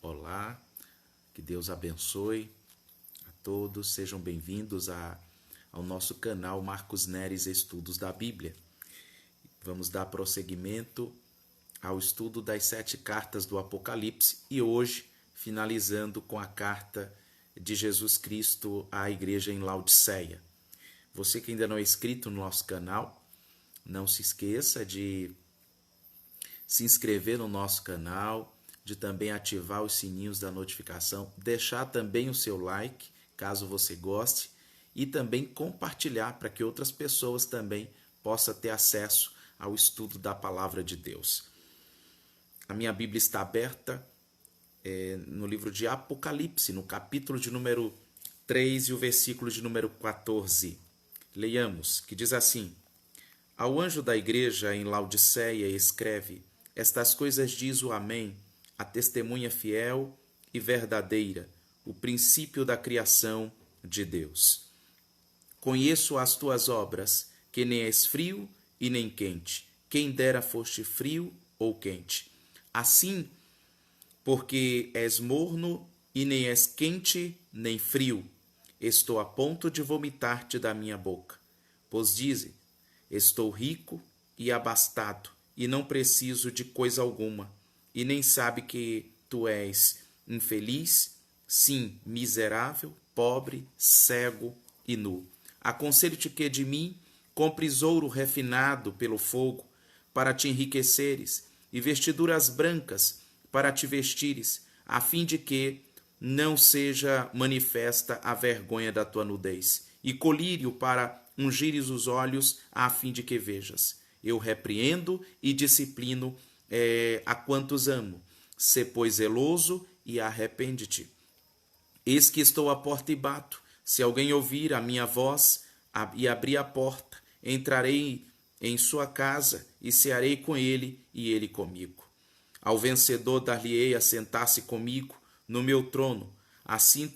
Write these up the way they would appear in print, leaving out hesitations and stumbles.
Olá, que Deus abençoe a todos, sejam bem-vindos ao nosso canal Marcos Neres Estudos da Bíblia. Vamos dar prosseguimento ao estudo das 7 cartas do Apocalipse e hoje finalizando com a carta de Jesus Cristo à igreja em Laodiceia. Você que ainda não é inscrito no nosso canal, não se esqueça de se inscrever no nosso canal, de também ativar os sininhos da notificação, deixar também o seu like, caso você goste, e também compartilhar para que outras pessoas também possam ter acesso ao estudo da Palavra de Deus. A minha Bíblia está aberta no livro de Apocalipse, no capítulo de número 3 e o versículo de número 14. Leiamos, que diz assim: Ao anjo da igreja em Laodiceia escreve: Estas coisas diz o Amém, a testemunha fiel e verdadeira, o princípio da criação de Deus. Conheço as tuas obras, que nem és frio e nem quente. Quem dera foste frio ou quente. Assim, porque és morno e nem és quente nem frio, estou a ponto de vomitar-te da minha boca. Pois dizem: Estou rico e abastado, e não preciso de coisa alguma. E nem sabe que tu és infeliz, sim, miserável, pobre, cego e nu. Aconselho-te que de mim compres ouro refinado pelo fogo, para te enriqueceres, e vestiduras brancas para te vestires, a fim de que não seja manifesta a vergonha da tua nudez, e colírio para ungires os olhos, a fim de que vejas. Eu repreendo e disciplino a quantos amo. Sê, pois, zeloso e arrepende-te. Eis que estou à porta e bato. Se alguém ouvir a minha voz e abrir a porta, entrarei em sua casa e cearei com ele e ele comigo. Ao vencedor dar-lhe-ei a sentar-se comigo no meu trono, assim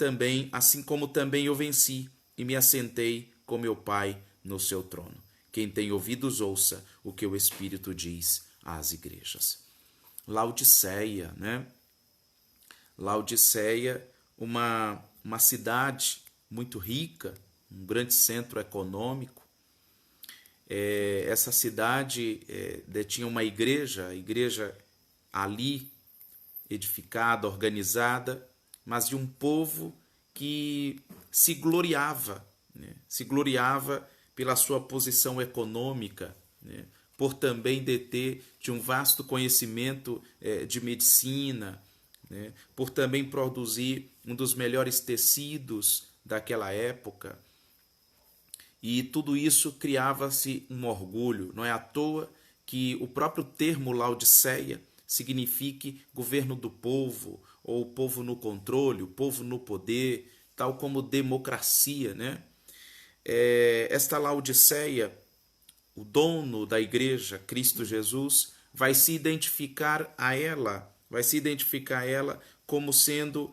como também eu venci e me assentei com meu Pai no seu trono. Quem tem ouvidos, ouça o que o Espírito diz às igrejas. Laodiceia, né? Laodiceia, uma cidade muito rica, um grande centro econômico. Essa cidade detinha uma igreja, a igreja ali edificada, organizada, mas de um povo que se gloriava, né? Se gloriava pela sua posição econômica, né? Por também deter de um vasto conhecimento de medicina, né? Por também produzir um dos melhores tecidos daquela época. E tudo isso criava-se um orgulho. Não é à toa que o próprio termo Laodiceia signifique governo do povo, ou o povo no controle, o povo no poder, tal como democracia, né? Esta Laodiceia, o dono da igreja, Cristo Jesus, vai se identificar a ela como sendo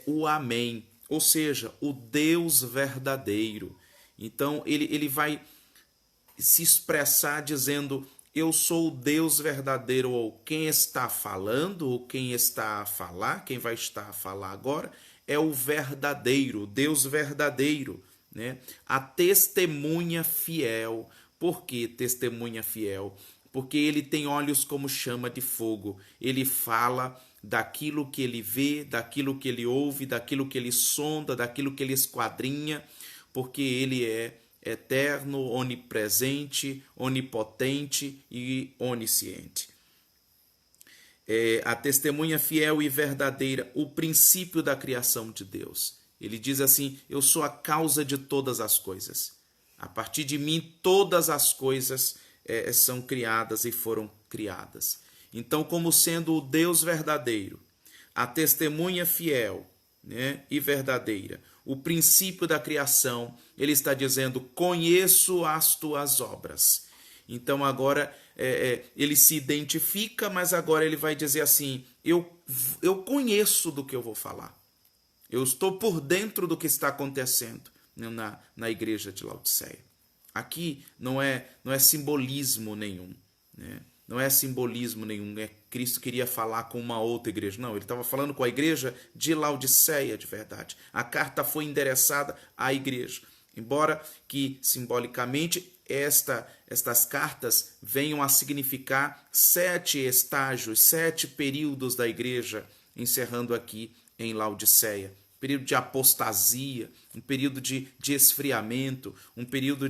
o Amém, ou seja, o Deus verdadeiro. Então ele vai se expressar dizendo: eu sou o Deus verdadeiro, ou quem está falando, ou quem está a falar, quem vai estar a falar agora, é o verdadeiro, Deus verdadeiro, né? A testemunha fiel. Por que testemunha fiel? Porque ele tem olhos como chama de fogo. Ele fala daquilo que ele vê, daquilo que ele ouve, daquilo que ele sonda, daquilo que ele esquadrinha, porque ele é eterno, onipresente, onipotente e onisciente. A testemunha fiel e verdadeira, o princípio da criação de Deus. Ele diz assim: eu sou a causa de todas as coisas. A partir de mim, todas as coisas são criadas e foram criadas. Então, como sendo o Deus verdadeiro, a testemunha fiel, né, e verdadeira, o princípio da criação, ele está dizendo: conheço as tuas obras. Então agora ele se identifica, mas agora ele vai dizer assim: eu conheço do que eu vou falar. Eu estou por dentro do que está acontecendo na igreja de Laodiceia. Aqui não é simbolismo nenhum, né? não é simbolismo nenhum, Cristo queria falar com uma outra igreja. Não, ele estava falando com a igreja de Laodiceia, de verdade. A carta foi endereçada à igreja. Embora que, simbolicamente, estas cartas venham a significar 7 estágios, 7 períodos da igreja, encerrando aqui em Laodiceia. Período de apostasia, um período de esfriamento, um período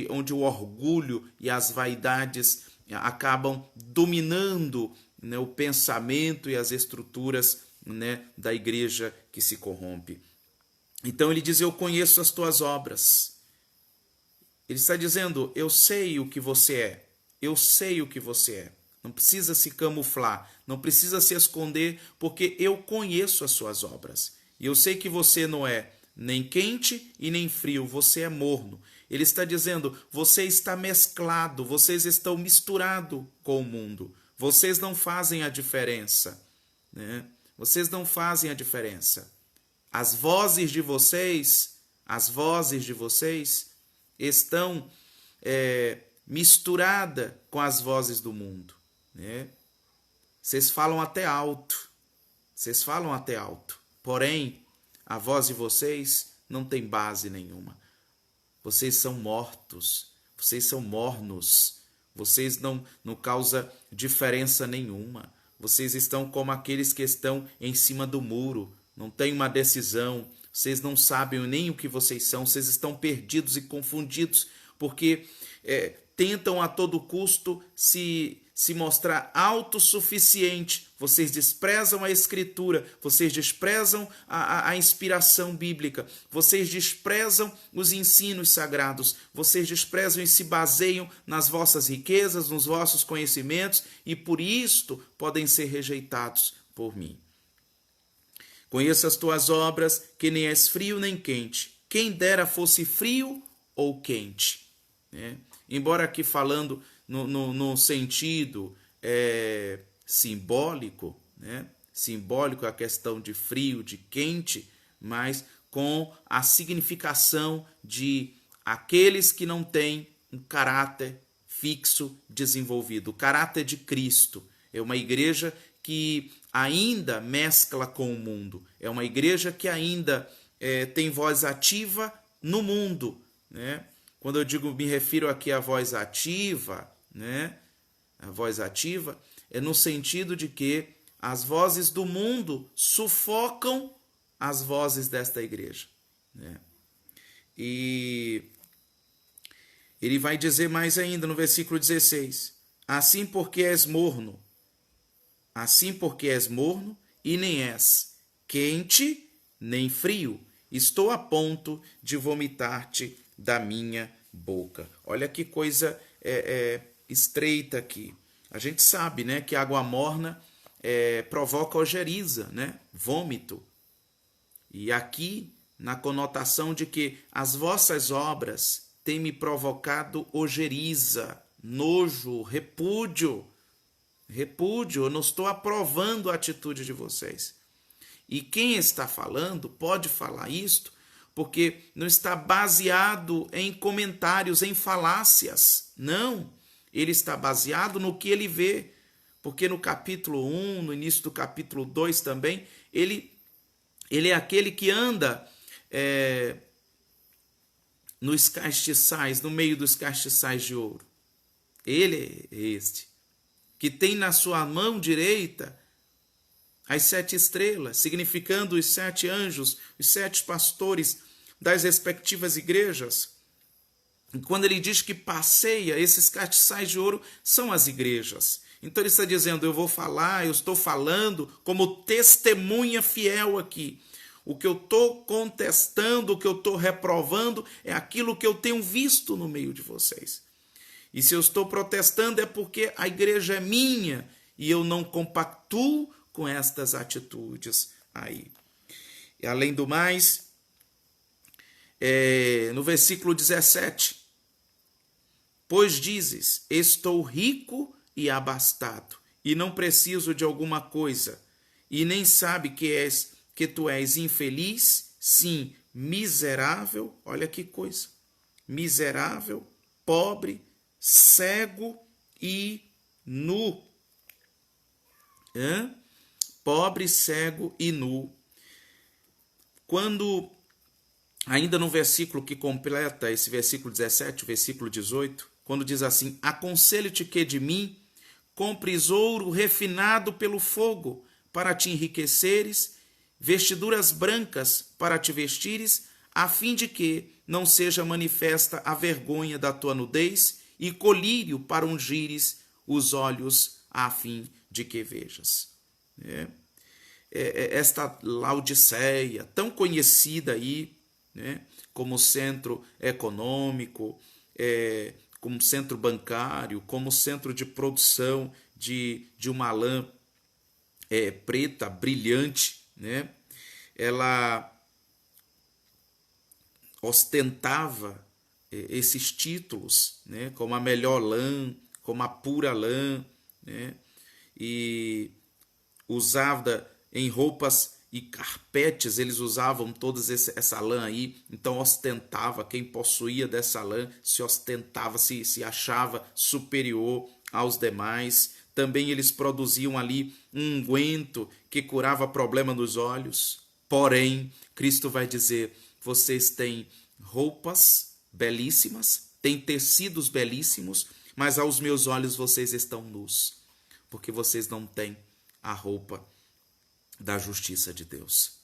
onde o orgulho e as vaidades acabam dominando, né, o pensamento e as estruturas, né, da igreja que se corrompe. Então ele diz: eu conheço as tuas obras. Ele está dizendo: eu sei o que você é. Eu sei o que você é. Não precisa se camuflar, não precisa se esconder, porque eu conheço as suas obras. E eu sei que você não é nem quente e nem frio, você é morno. Ele está dizendo: você está mesclado, vocês estão misturados com o mundo. Vocês não fazem a diferença, né? Vocês não fazem a diferença. As vozes de vocês estão misturadas com as vozes do mundo, né? Vocês falam até alto, porém a voz de vocês não tem base nenhuma. Vocês são mortos, vocês são mornos, vocês não causam diferença nenhuma. Vocês estão como aqueles que estão em cima do muro, não tem uma decisão, vocês não sabem nem o que vocês são, vocês estão perdidos e confundidos, porque tentam a todo custo se mostrar autossuficiente. Vocês desprezam a Escritura, vocês desprezam a inspiração bíblica, vocês desprezam os ensinos sagrados, vocês desprezam e se baseiam nas vossas riquezas, nos vossos conhecimentos, e por isto podem ser rejeitados por mim. Conheço as tuas obras, que nem és frio nem quente. Quem dera fosse frio ou quente, né? Embora aqui falando no sentido simbólico, né? Simbólico a questão de frio, de quente, mas com a significação de aqueles que não têm um caráter fixo desenvolvido, o caráter de Cristo. É uma igreja que ainda mescla com o mundo, é uma igreja que ainda tem voz ativa no mundo, né? Quando eu digo, me refiro aqui à voz ativa, né? A voz ativa é no sentido de que as vozes do mundo sufocam as vozes desta igreja, né? E ele vai dizer mais ainda no versículo 16: assim porque és morno e nem és quente nem frio, estou a ponto de vomitar-te da minha boca. Olha que coisa estreita aqui. A gente sabe, né, que água morna provoca ojeriza, né, vômito. E aqui, na conotação de que as vossas obras têm me provocado ojeriza, nojo, repúdio. Eu não estou aprovando a atitude de vocês. E quem está falando pode falar isto porque não está baseado em comentários, em falácias. Não, ele está baseado no que ele vê. Porque no capítulo 1, no início do capítulo 2 também, ele é aquele que anda nos castiçais, no meio dos castiçais de ouro. Ele é este, que tem na sua mão direita as 7 estrelas, significando os 7 anjos, os 7 pastores das respectivas igrejas. E quando ele diz que passeia, esses castiçais de ouro são as igrejas. Então ele está dizendo: eu estou falando como testemunha fiel aqui. O que eu estou contestando, o que eu estou reprovando é aquilo que eu tenho visto no meio de vocês. E se eu estou protestando é porque a igreja é minha e eu não compactuo com estas atitudes aí. E além do mais, no versículo 17, pois dizes: estou rico e abastado, e não preciso de alguma coisa, e nem sabe que tu és infeliz, sim, miserável, olha que coisa, miserável, pobre, cego e nu. Pobre, cego e nu. Quando, ainda no versículo que completa esse versículo 17, o versículo 18, quando diz assim: aconselho-te que de mim compres ouro refinado pelo fogo, para te enriqueceres, vestiduras brancas para te vestires, a fim de que não seja manifesta a vergonha da tua nudez, e colírio para ungires os olhos, a fim de que vejas. Esta Laodiceia, tão conhecida aí, como centro econômico, como centro bancário, como centro de produção de uma lã preta, brilhante, ela ostentava esses títulos, como a melhor lã, como a pura lã, e usava em roupas e carpetes, eles usavam toda essa lã aí, então ostentava, quem possuía dessa lã se ostentava, se achava superior aos demais. Também eles produziam ali um unguento que curava problema nos olhos. Porém, Cristo vai dizer: vocês têm roupas belíssimas, têm tecidos belíssimos, mas aos meus olhos vocês estão nus, porque vocês não têm a roupa da justiça de Deus.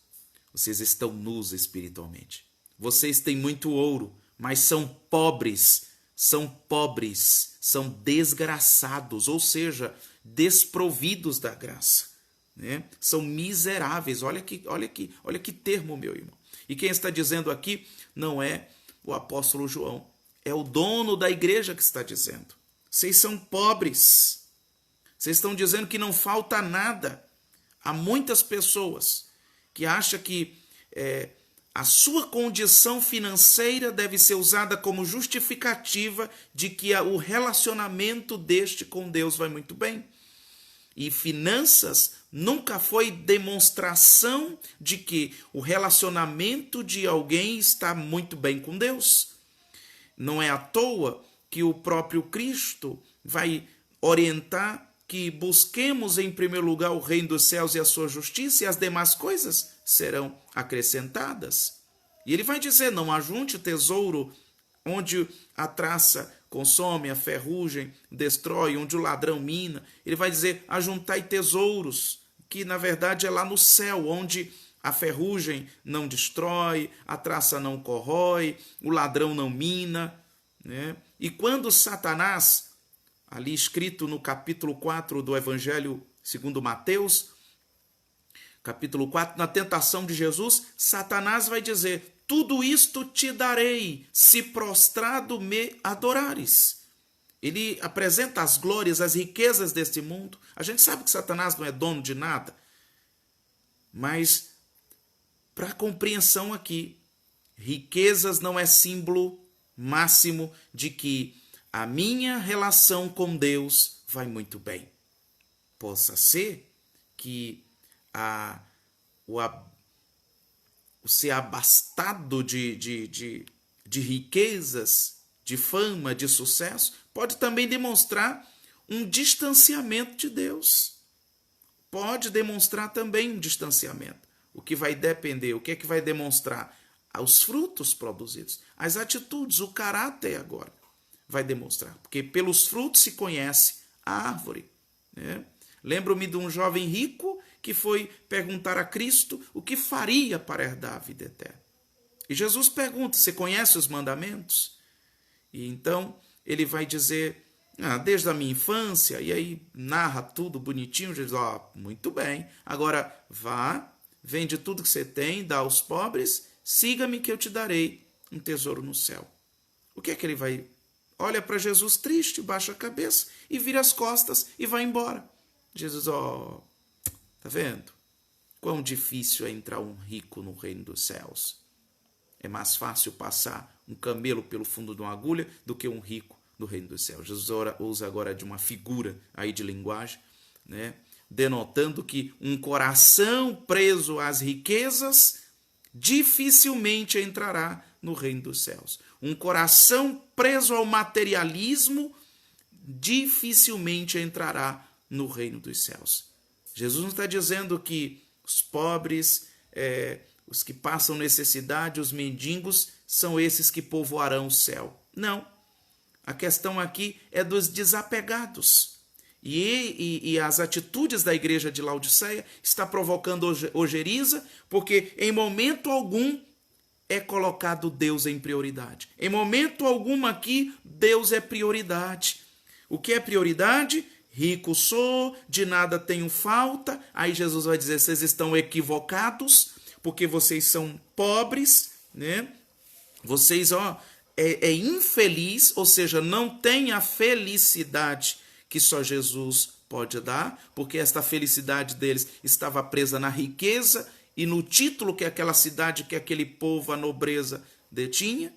Vocês estão nus espiritualmente. Vocês têm muito ouro, mas são pobres, são desgraçados, ou seja, desprovidos da graça, São miseráveis. Olha que termo, meu irmão. E quem está dizendo aqui não é o apóstolo João, é o dono da igreja que está dizendo. Vocês são pobres. Vocês estão dizendo que não falta nada. Há muitas pessoas que acham que a sua condição financeira deve ser usada como justificativa de que o relacionamento deste com Deus vai muito bem. E finanças nunca foi demonstração de que o relacionamento de alguém está muito bem com Deus. Não é à toa que o próprio Cristo vai orientar que busquemos em primeiro lugar o reino dos céus e a sua justiça, e as demais coisas serão acrescentadas. E ele vai dizer: não ajunte tesouro onde a traça consome, a ferrugem destrói, onde o ladrão mina. Ele vai dizer: ajuntai tesouros, que na verdade é lá no céu, onde a ferrugem não destrói, a traça não corrói, o ladrão não mina. E quando Satanás, ali escrito no capítulo 4 do Evangelho segundo Mateus, capítulo 4, na tentação de Jesus, Satanás vai dizer: tudo isto te darei, se prostrado me adorares. Ele apresenta as glórias, as riquezas deste mundo. A gente sabe que Satanás não é dono de nada, mas para compreensão aqui, riquezas não é símbolo máximo de que a minha relação com Deus vai muito bem. Possa ser que o ser abastado de riquezas, de fama, de sucesso, pode também demonstrar um distanciamento de Deus. Pode demonstrar também um distanciamento. O que vai depender, o que é que vai demonstrar? Os frutos produzidos, as atitudes, o caráter agora vai demonstrar. Porque pelos frutos se conhece a árvore. Lembro-me de um jovem rico que foi perguntar a Cristo o que faria para herdar a vida eterna. E Jesus pergunta: você conhece os mandamentos? E então ele vai dizer: desde a minha infância, e aí narra tudo bonitinho. Jesus diz: muito bem, agora vá, vende tudo que você tem, dá aos pobres, siga-me que eu te darei um tesouro no céu. O que é que ele vai? Olha para Jesus triste, baixa a cabeça e vira as costas e vai embora. Jesus, tá vendo? Quão difícil é entrar um rico no reino dos céus. É mais fácil passar um camelo pelo fundo de uma agulha do que um rico no reino dos céus. Jesus usa agora de uma figura aí de linguagem, denotando que um coração preso às riquezas dificilmente entrará no reino dos céus. Um coração preso ao materialismo dificilmente entrará no reino dos céus. Jesus não está dizendo que os pobres, os que passam necessidade, os mendigos, são esses que povoarão o céu. Não. A questão aqui é dos desapegados. E as atitudes da igreja de Laodiceia está provocando ojeriza, porque em momento algum é colocado Deus em prioridade. Em momento algum aqui, Deus é prioridade. O que é prioridade? Rico sou, de nada tenho falta. Aí Jesus vai dizer, vocês estão equivocados, porque vocês são pobres, né? Vocês, infeliz, ou seja, não tem a felicidade que só Jesus pode dar, porque esta felicidade deles estava presa na riqueza e no título que aquela cidade, que aquele povo, a nobreza detinha,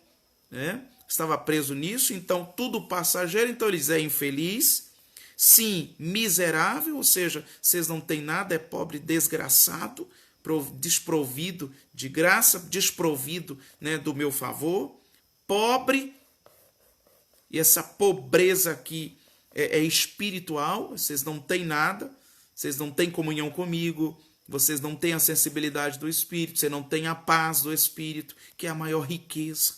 né? Estava preso nisso, então tudo passageiro, então eles é infeliz, sim, miserável, ou seja, vocês não têm nada, é pobre, desgraçado, desprovido de graça, desprovido, né, do meu favor, pobre, e essa pobreza aqui é espiritual, vocês não têm nada, vocês não têm comunhão comigo, vocês não têm a sensibilidade do Espírito, você não tem a paz do Espírito, que é a maior riqueza.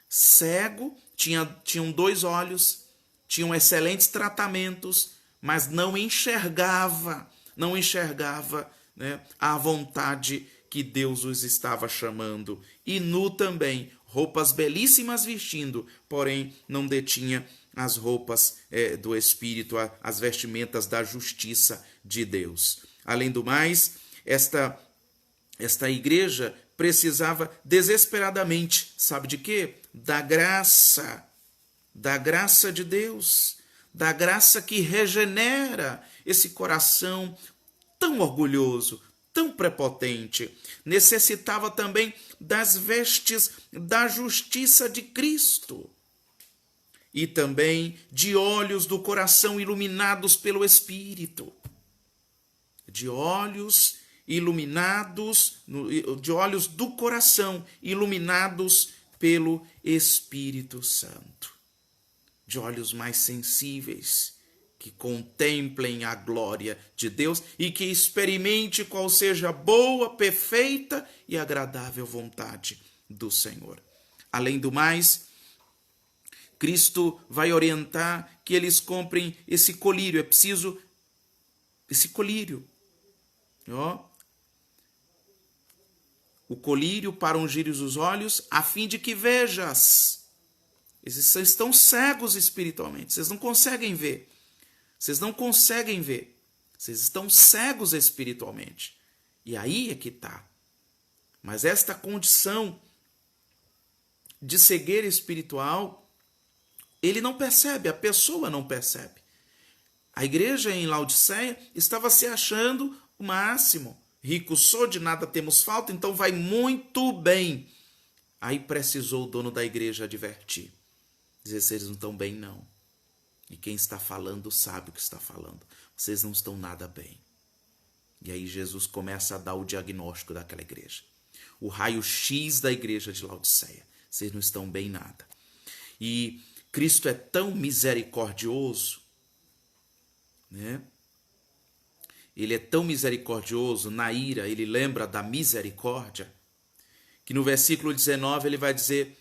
Cego, tinham 2 olhos, tinham excelentes tratamentos, mas não enxergava, né, a vontade que Deus os estava chamando. E nu também, roupas belíssimas vestindo, porém não detinha as roupas do Espírito, as vestimentas da justiça de Deus. Além do mais, esta igreja precisava desesperadamente, sabe de quê? Da graça de Deus, da graça que regenera esse coração tão orgulhoso, tão prepotente. Necessitava também das vestes da justiça de Cristo e também de olhos do coração iluminados pelo Espírito. De olhos iluminados, de olhos do coração iluminados pelo Espírito Santo. De olhos mais sensíveis, que contemplem a glória de Deus e que experimente qual seja a boa, perfeita e agradável vontade do Senhor. Além do mais, Cristo vai orientar que eles comprem esse colírio. É preciso esse colírio. O colírio para ungir os olhos, a fim de que vejas. Eles estão cegos espiritualmente. Vocês não conseguem ver. Vocês estão cegos espiritualmente. E aí é que está. Mas esta condição de cegueira espiritual, ele não percebe, a pessoa não percebe. A igreja em Laodiceia estava se achando o máximo. Rico sou, de nada temos falta, então vai muito bem. Aí precisou o dono da igreja advertir. Dizer, vocês não estão bem, não. E quem está falando sabe o que está falando. Vocês não estão nada bem. E aí Jesus começa a dar o diagnóstico daquela igreja. O raio-x da igreja de Laodiceia. Vocês não estão bem nada. E Cristo é tão misericordioso, né? Ele é tão misericordioso, na ira ele lembra da misericórdia, que no versículo 19 ele vai dizer,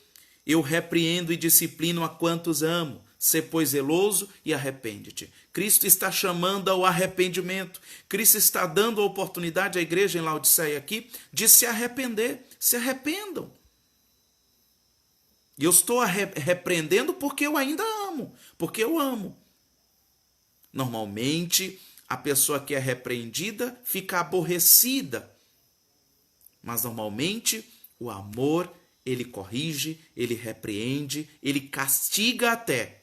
eu repreendo e disciplino a quantos amo, sê pois zeloso e arrepende-te. Cristo está chamando ao arrependimento. Cristo está dando a oportunidade à igreja em Laodiceia aqui de se arrepender. Se arrependam. E eu estou repreendendo porque eu ainda amo, porque eu amo. Normalmente, a pessoa que é repreendida fica aborrecida. Mas normalmente, o amor, ele corrige, ele repreende, ele castiga até.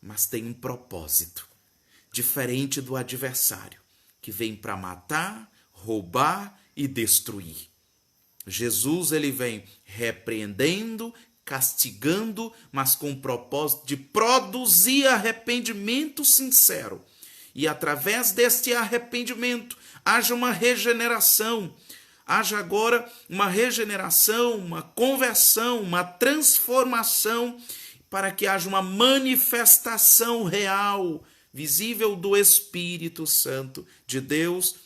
Mas tem um propósito, diferente do adversário, que vem para matar, roubar e destruir. Jesus, ele vem repreendendo, castigando, mas com o propósito de produzir arrependimento sincero. E através deste arrependimento, haja uma regeneração. Haja agora uma regeneração, uma conversão, uma transformação para que haja uma manifestação real, visível do Espírito Santo de Deus,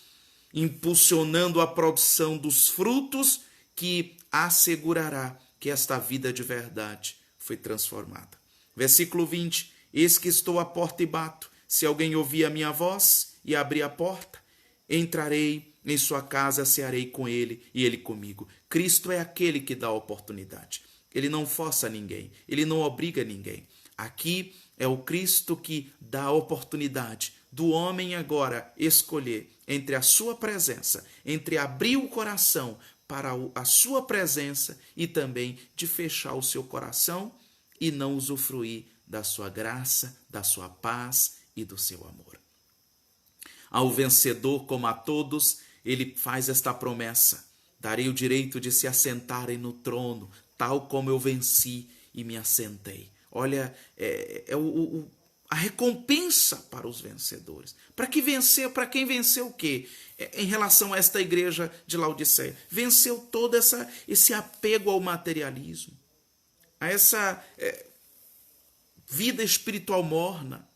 impulsionando a produção dos frutos que assegurará que esta vida de verdade foi transformada. Versículo 20: eis que estou à porta e bato. Se alguém ouvir a minha voz e abrir a porta, entrarei em sua casa, cearei com ele e ele comigo. Cristo é aquele que dá a oportunidade. Ele não força ninguém, ele não obriga ninguém. Aqui é o Cristo que dá a oportunidade do homem agora escolher entre a sua presença, entre abrir o coração para a sua presença e também de fechar o seu coração e não usufruir da sua graça, da sua paz e do seu amor. Ao vencedor, como a todos, ele faz esta promessa: darei o direito de se assentarem no trono, tal como eu venci e me assentei. Olha, a recompensa para os vencedores. Para quem venceu o quê? Em relação a esta igreja de Laodiceia, venceu todo esse apego ao materialismo, a essa vida espiritual morna,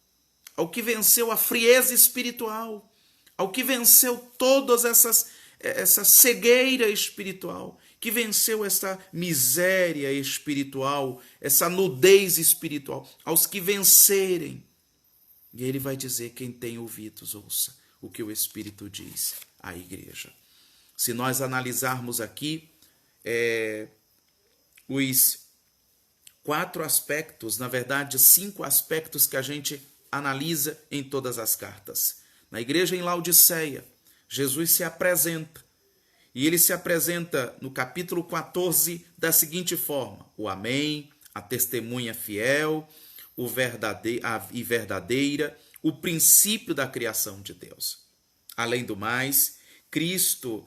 ao que venceu a frieza espiritual, ao que venceu todas essa cegueira espiritual, que venceu essa miséria espiritual, essa nudez espiritual, aos que vencerem. E ele vai dizer: quem tem ouvidos, ouça o que o Espírito diz à igreja. Se nós analisarmos aqui os 4 aspectos, na verdade 5 aspectos que a gente analisa em todas as cartas. Na igreja em Laodiceia, Jesus se apresenta. E ele se apresenta no capítulo 14 da seguinte forma: o Amém, a testemunha fiel, a verdadeira, o princípio da criação de Deus. Além do mais, Cristo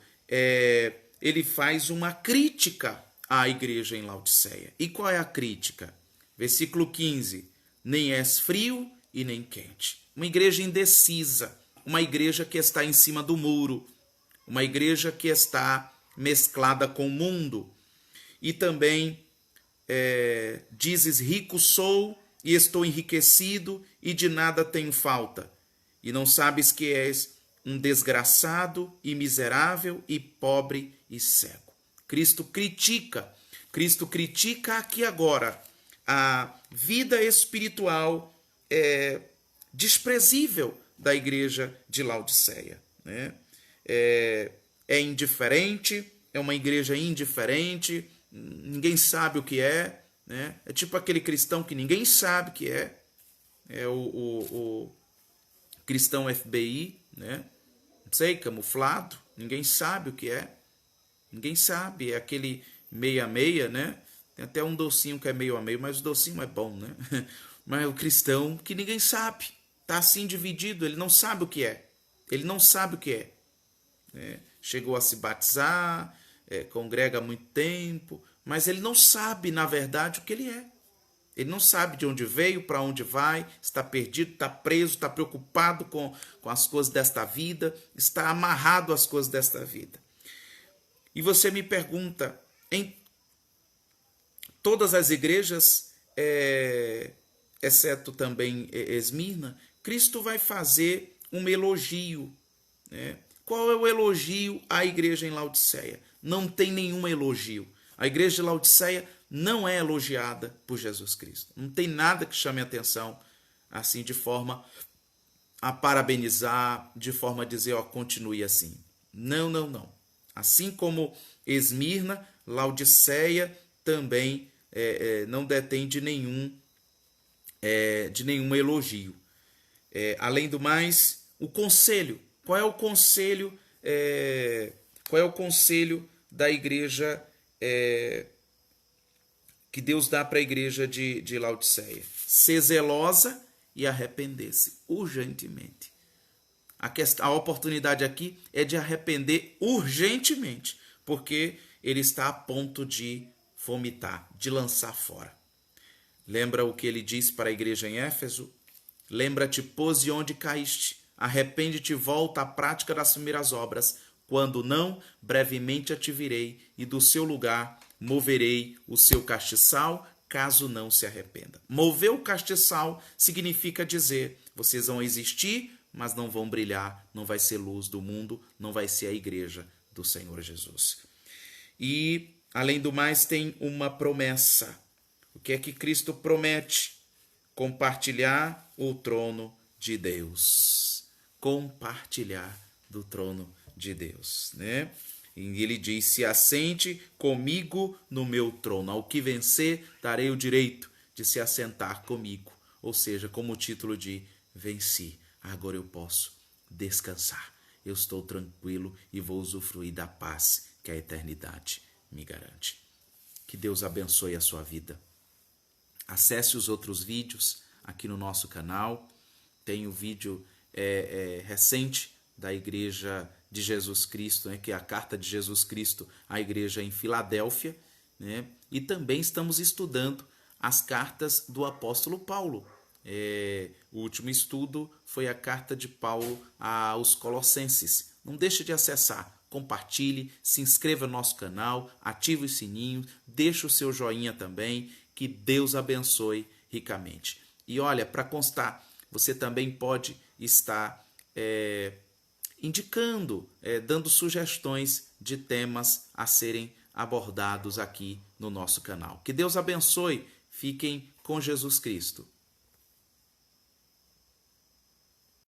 ele faz uma crítica à igreja em Laodiceia. E qual é a crítica? Versículo 15: nem és frio e nem quente. Uma igreja indecisa, uma igreja que está em cima do muro, uma igreja que está mesclada com o mundo. E também dizes: rico sou e estou enriquecido e de nada tenho falta. E não sabes que és um desgraçado e miserável e pobre e cego. Cristo critica aqui agora a vida espiritual desprezível da igreja de Laodiceia, né? É indiferente, é uma igreja indiferente, ninguém sabe o que é, né? É tipo aquele cristão que ninguém sabe o que é o cristão FBI, né? Não sei, camuflado, ninguém sabe o que é, ninguém sabe, é aquele meia-meia, né? Tem até um docinho que é meio a meio, mas o docinho é bom, né? Mas é o cristão que ninguém sabe, está assim dividido, ele não sabe o que é, ele não sabe o que é. Chegou a se batizar, congrega há muito tempo, mas ele não sabe, na verdade, o que ele é. Ele não sabe de onde veio, para onde vai, está perdido, está preso, está preocupado com as coisas desta vida, está amarrado às coisas desta vida. E você me pergunta, em todas as igrejas, exceto também Esmirna, Cristo vai fazer um elogio, né? Qual é o elogio à igreja em Laodiceia? Não tem nenhum elogio. A igreja de Laodiceia não é elogiada por Jesus Cristo. Não tem nada que chame a atenção assim de forma a parabenizar, de forma a dizer, ó, continue assim. Não, não, não. Assim como Esmirna, Laodiceia também não detém de nenhum elogio. Além do mais, o conselho. Qual é o conselho? Qual é o conselho da igreja que Deus dá para a igreja de Laodiceia? Ser zelosa e arrepender-se urgentemente. A oportunidade aqui é de arrepender urgentemente, porque ele está a ponto de vomitar, de lançar fora. Lembra o que ele disse para a igreja em Éfeso? Lembra-te, pois, de onde caíste. Arrepende-te e volta à prática das primeiras obras. Quando não, brevemente a te virei, e do seu lugar moverei o seu castiçal, caso não se arrependa. Mover o castiçal significa dizer, vocês vão existir, mas não vão brilhar, não vai ser luz do mundo, não vai ser a igreja do Senhor Jesus. E, além do mais, tem uma promessa. O que é que Cristo promete? Compartilhar o trono de Deus. Compartilhar do trono de Deus, né? E ele diz, se assente comigo no meu trono. Ao que vencer, darei o direito de se assentar comigo. Ou seja, como o título de venci, agora eu posso descansar. Eu estou tranquilo e vou usufruir da paz que a eternidade me garante. Que Deus abençoe a sua vida. Acesse os outros vídeos aqui no nosso canal. Tem o vídeo recente da Igreja de Jesus Cristo, né, que é a Carta de Jesus Cristo à Igreja em Filadélfia, né? E também estamos estudando as cartas do apóstolo Paulo. O último estudo foi a carta de Paulo aos Colossenses. Não deixe de acessar, compartilhe, se inscreva no nosso canal, ative os sininhos, deixe o seu joinha também, que Deus abençoe ricamente. E olha, para constar, você também pode estar indicando, dando sugestões de temas a serem abordados aqui no nosso canal. Que Deus abençoe, fiquem com Jesus Cristo.